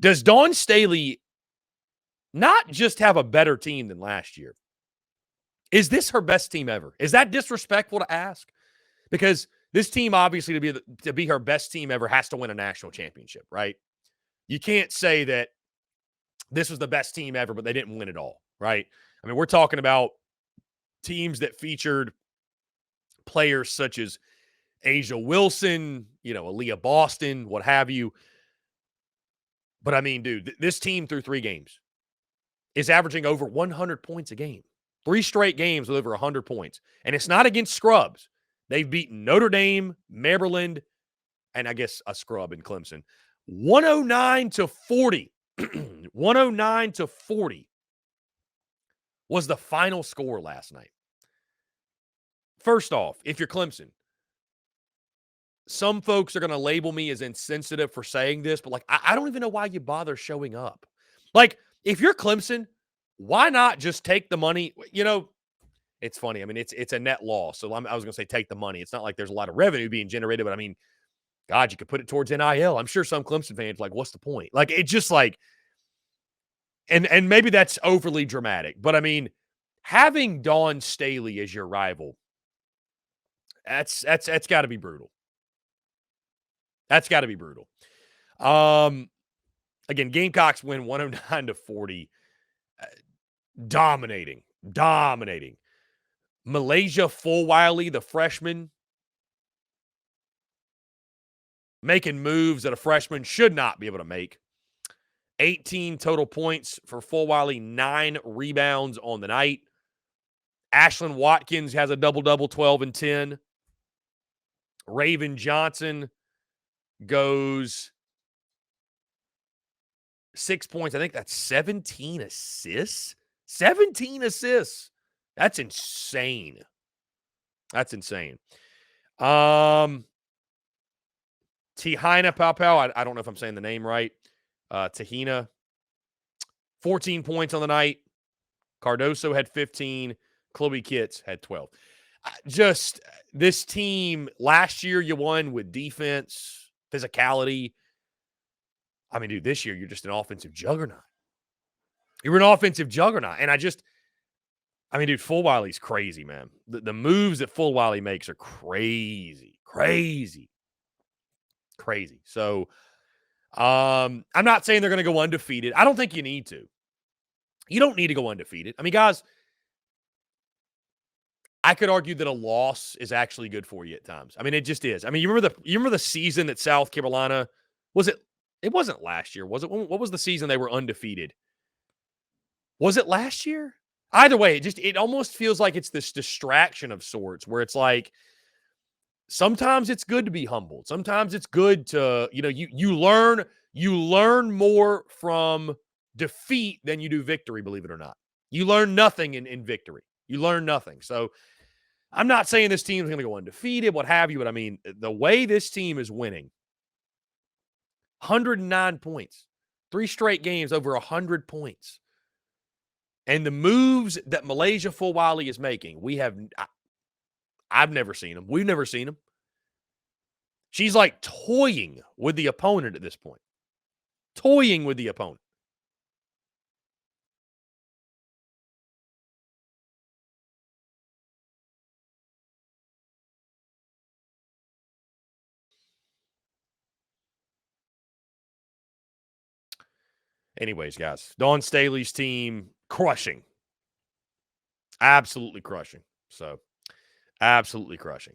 Does Dawn Staley not just have a better team than last year? Is this her best team ever? Is that disrespectful to ask? Because this team, obviously, to be her best team ever, has to win a national championship, right? You can't say that this was the best team ever, but they didn't win it all, right? I mean, we're talking about teams that featured players such as Asia Wilson, Aaliyah Boston, what have you. But I mean, dude, this team through 3 games is averaging over 100 points a game. 3 straight games with over 100 points. And it's not against scrubs. They've beaten Notre Dame, Maryland, and I guess a scrub in Clemson. 109-40. 109-40 was the final score last night. First off, if you're Clemson, some folks are going to label me as insensitive for saying this, but I don't even know why you bother showing up. If you're Clemson, why not just take the money? It's funny. I mean, it's a net loss. So I was going to say take the money. It's not like there's a lot of revenue being generated, but I mean, God, you could put it towards NIL. I'm sure some Clemson fans what's the point? It's just and maybe that's overly dramatic, but I mean, having Dawn Staley as your rival, that's got to be brutal. That's got to be brutal. Again, Gamecocks win 109-40. Dominating. MiLaysia Fulwiley, the freshman, making moves that a freshman should not be able to make. 18 total points for Fulwiley, 9 rebounds on the night. Ashlyn Watkins has a double-double, 12 and 10. Raven Johnson goes 6 points. I think that's 17 assists. 17 assists. That's insane. Tihina Paupau, I don't know if I'm saying the name right. Tahina, 14 points on the night. Cardoso had 15. Chloe Kitts had 12. Just this team, last year you won with defense, physicality. I mean, dude, this year you're just an offensive juggernaut. You're an offensive juggernaut. And dude, Fulwiley's crazy, man. The moves that Fulwiley makes are crazy. So, I'm not saying they're going to go undefeated. I don't think you need to. You don't need to go undefeated. I mean, guys, I could argue that a loss is actually good for you at times. I mean, it just is. I mean, you remember the season that South Carolina was it? It wasn't last year, was it? What was the season they were undefeated? Was it last year? Either way, it almost feels like it's this distraction of sorts where it's sometimes it's good to be humbled. Sometimes it's good to, you learn more from defeat than you do victory, believe it or not. You learn nothing in victory. You learn nothing. So I'm not saying this team is going to go undefeated, what have you, but I mean, the way this team is winning, 109 points, 3 straight games over 100 points. And the moves that MiLaysia Fulwiley is making, I've never seen them. We've never seen them. She's toying with the opponent at this point. Toying with the opponent. Anyways, guys, Dawn Staley's team crushing. Absolutely crushing. So, absolutely crushing.